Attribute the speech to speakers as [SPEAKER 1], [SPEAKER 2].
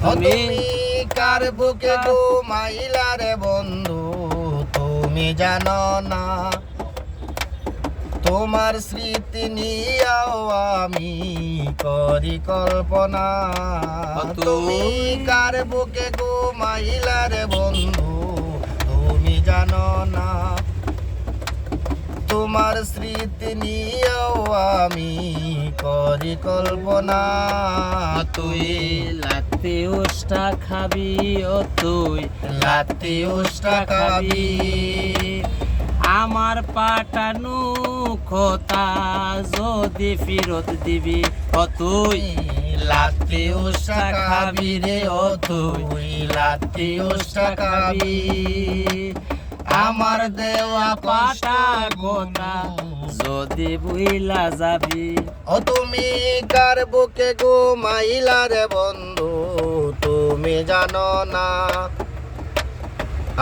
[SPEAKER 1] তুমি কার বুকে ঘুমাইলা রে বন্ধু তুমি জানো না, তোমার স্মৃতি নিয়েও আমি করি কল্পনা। তুমি কার বুকে ঘুমাইলা রে বন্ধু তুমি জানো না, তোমার স্মৃতি নিয়েও আমি করি কল্পনা।
[SPEAKER 2] তুই লাত্তি উষ্টা খাবি, ও তুই
[SPEAKER 1] লাত্তি উষ্টা খাবি,
[SPEAKER 2] আমার পাঠানো কথা যদি ফিরত দিবি, ও তুই
[SPEAKER 1] লাত্তি উষ্টা খাবি রে, ও তুই লাত্তি উষ্টা খাবি।
[SPEAKER 2] আমার দেওয়া পাটা কথা যদি বুইলা যাবি।
[SPEAKER 1] ও তুমি কার বুকে ঘুমাইলা রে বন্ধু তুমি জানো না,